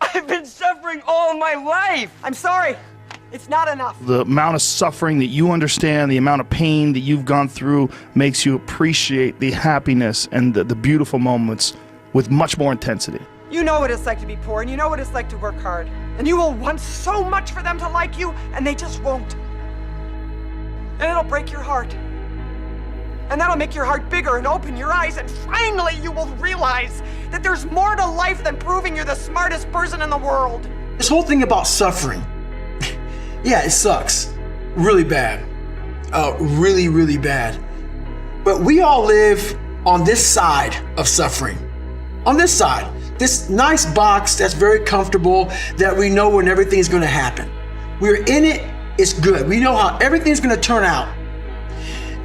I've been suffering all my life. I'm sorry. It's not enough. The amount of suffering that you understand, the amount of pain that you've gone through makes you appreciate the happiness and the beautiful moments with much more intensity. You know what it's like to be poor, and you know what it's like to work hard. And you will want so much for them to like you, and they just won't. And it'll break your heart. And that'll make your heart bigger and open your eyes, and finally you will realize that there's more to life than proving you're the smartest person in the world. This whole thing about suffering, yeah, it sucks. Really bad. Really, really bad. But we all live on this side of suffering. On this side. This nice box that's very comfortable, that we know when everything's gonna happen. We're in it, it's good. We know how everything's gonna turn out.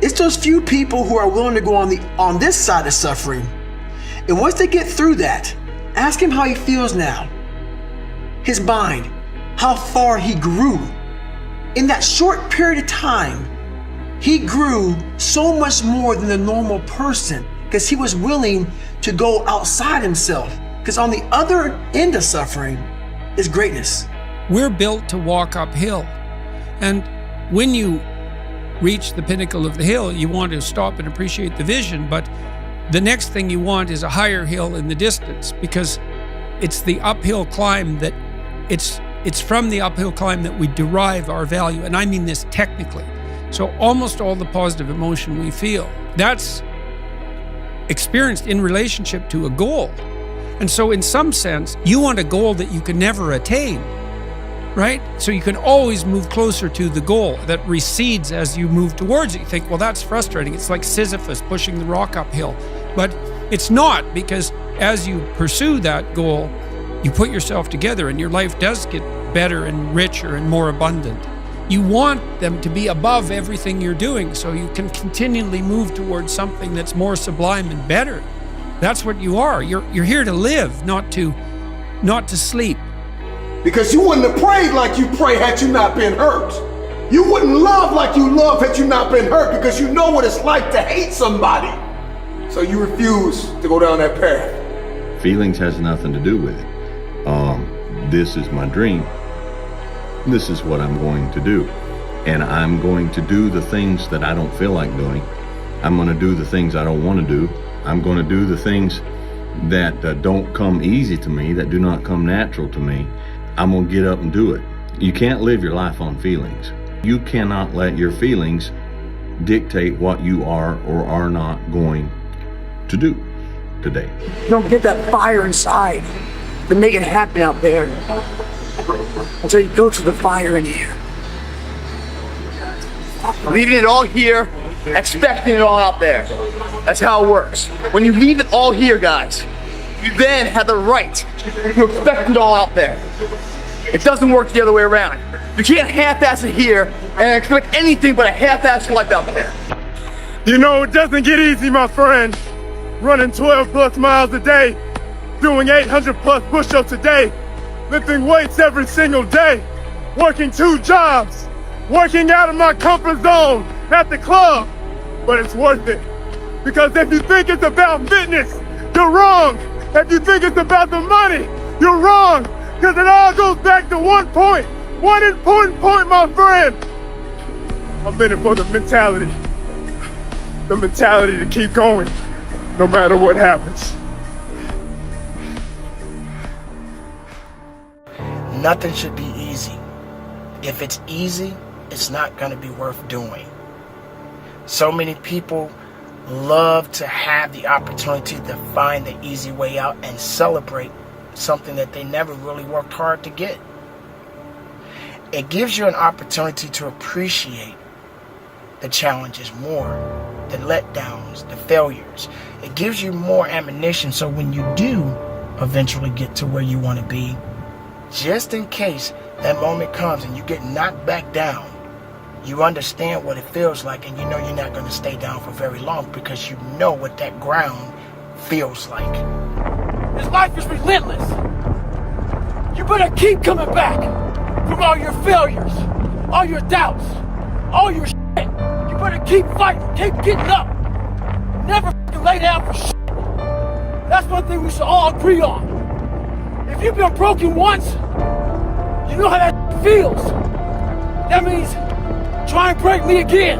It's those few people who are willing to go on this side of suffering. And once they get through that, ask him how he feels now. His mind, how far he grew. In that short period of time, he grew so much more than the normal person because he was willing to go outside himself. Because on the other end of suffering is greatness. We're built to walk uphill. And when you reach the pinnacle of the hill, you want to stop and appreciate the vision, but the next thing you want is a higher hill in the distance, because it's the uphill climb that it's from the uphill climb that we derive our value. And I mean this technically. So almost all the positive emotion we feel, that's experienced in relationship to a goal. And so in some sense, you want a goal that you can never attain, right? So you can always move closer to the goal that recedes as you move towards it. You think, well, that's frustrating. It's like Sisyphus pushing the rock uphill. But it's not, because as you pursue that goal, you put yourself together and your life does get better and richer and more abundant. You want them to be above everything you're doing so you can continually move towards something that's more sublime and better. That's what you are. You're here to live, not to sleep. Because you wouldn't have prayed like you pray had you not been hurt. You wouldn't love like you love had you not been hurt, because you know what it's like to hate somebody. So you refuse to go down that path. Feelings has nothing to do with it. This is my dream. This is what I'm going to do. And I'm going to do the things that I don't feel like doing. I'm going to do the things I don't want to do. I'm going to do the things that don't come easy to me, that do not come natural to me. I'm going to get up and do it. You can't live your life on feelings. You cannot let your feelings dictate what you are or are not going to do today. Don't get that fire inside, but make it happen out there until you go to the fire in here. Leaving it all here, expecting it all out there. That's how it works. When you leave it all here, guys, you then have the right to expect it all out there. It doesn't work the other way around. You can't half-ass it here and expect anything but a half-ass life out there. You know, it doesn't get easy, my friend. Running 12 plus miles a day, doing 800 plus push-ups a day, lifting weights every single day, working 2 jobs, working out of my comfort zone at the club. But it's worth it. Because if you think it's about fitness, you're wrong. If you think it's about the money, you're wrong. Because it all goes back to one point. One important point, my friend. I'm in it for the mentality. The mentality to keep going, no matter what happens. Nothing should be easy. If it's easy, it's not going to be worth doing. So many people love to have the opportunity to find the easy way out and celebrate something that they never really worked hard to get. It gives you an opportunity to appreciate the challenges more, the letdowns, the failures. It gives you more ammunition, so when you do eventually get to where you want to be, just in case that moment comes and you get knocked back down, you understand what it feels like, and you know you're not going to stay down for very long because you know what that ground feels like. This life is relentless. You better keep coming back from all your failures, all your doubts, all your shit. You better keep fighting, keep getting up. Never lay down for shit. That's one thing we should all agree on. If If you've been broken once, you know how that feels. That means try and break me again.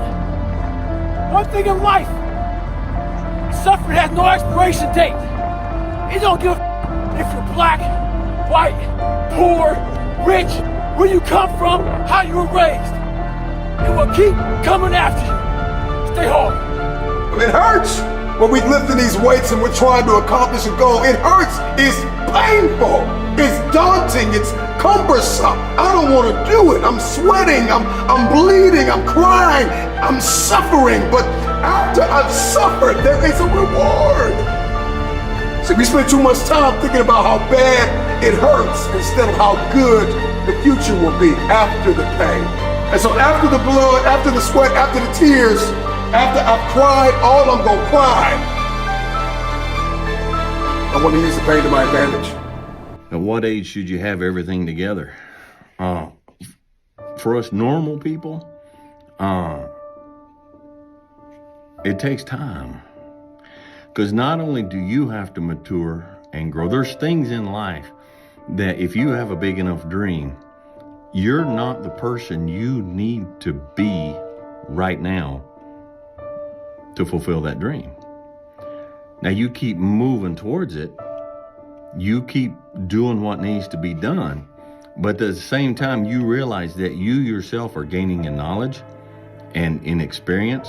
One thing in life, suffering has no expiration date. It don't give a if you're black, white, poor, rich, where you come from, how you were raised. It will keep coming after you. Stay hard. It hurts when we're lifting these weights and we're trying to accomplish a goal. It hurts. It's painful. It's daunting. It's cumbersome. I don't want to do it. I'm sweating. I'm bleeding. I'm crying. I'm suffering. But after I've suffered, there is a reward. So we spend too much time thinking about how bad it hurts instead of how good the future will be after the pain. And so after the blood, after the sweat, after the tears, after I've cried all I'm gonna cry, I want to use the pain to my advantage. At what age should you have everything together? For us normal people, it takes time. Because not only do you have to mature and grow, there's things in life that if you have a big enough dream, you're not the person you need to be right now to fulfill that dream. Now you keep moving towards it. You keep doing what needs to be done. But at the same time, you realize that you yourself are gaining in knowledge and in experience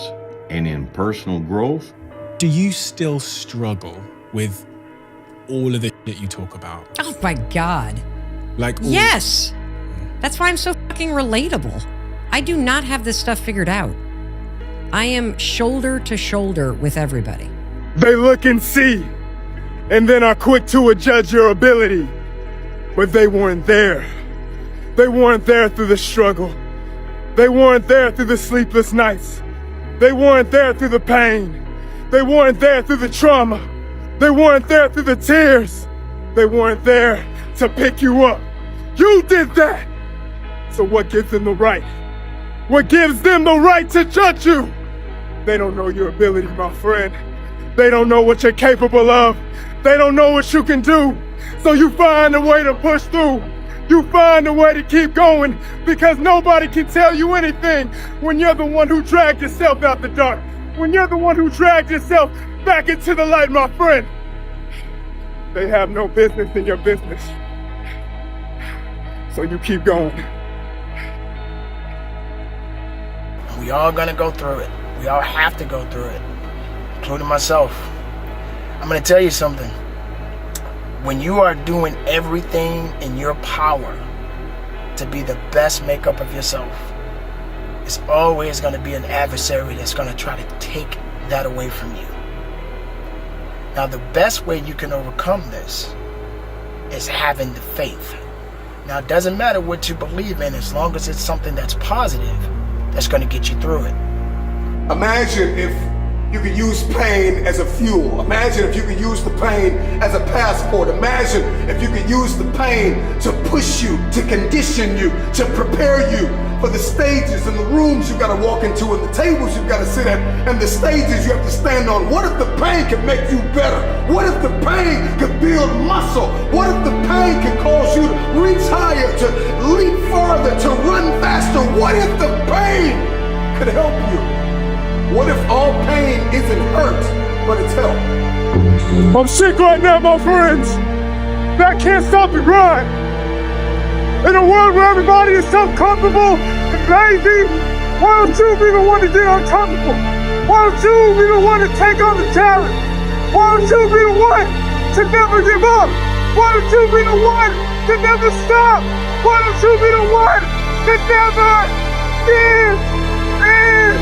and in personal growth. Do you still struggle with all of the shit you talk about? Oh my God. Like yes. That's why I'm so fucking relatable. I do not have this stuff figured out. I am shoulder to shoulder with everybody. They look and see, and then are quick to judge your ability. But they weren't there. They weren't there through the struggle. They weren't there through the sleepless nights. They weren't there through the pain. They weren't there through the trauma. They weren't there through the tears. They weren't there to pick you up. You did that. So what gives them the right? What gives them the right to judge you? They don't know your ability, my friend. They don't know what you're capable of. They don't know what you can do. So you find a way to push through. You find a way to keep going because nobody can tell you anything when you're the one who dragged yourself out the dark. When you're the one who dragged yourself back into the light, my friend. They have no business in your business. So you keep going. We all gonna go through it. We all have to go through it, including myself. I'm gonna tell you something. When you are doing everything in your power to be the best makeup of yourself, it's always gonna be an adversary that's gonna try to take that away from you. Now, the best way you can overcome this is having the faith. Now, it doesn't matter what you believe in as long as it's something that's positive that's going to get you through it. Imagine if you could use pain as a fuel. Imagine if you could use the pain as a passport. Imagine if you could use the pain to push you, to condition you, to prepare you for the stages and the rooms you got to walk into and the tables you got to sit at and the stages you have to stand on. What if the pain could make you better? What if the pain could build muscle? What if the pain could cause you to reach higher, to leap farther, to run faster? What if the pain could help you? What if all pain isn't hurt, but it's help? I'm sick right now, my friends. That can't stop the grind. In a world where everybody is so comfortable and lazy, why don't you be the one to get uncomfortable? Why don't you be the one to take on the challenge? Why don't you be the one to never give up? Why don't you be the one to never stop? Why don't you be the one to never give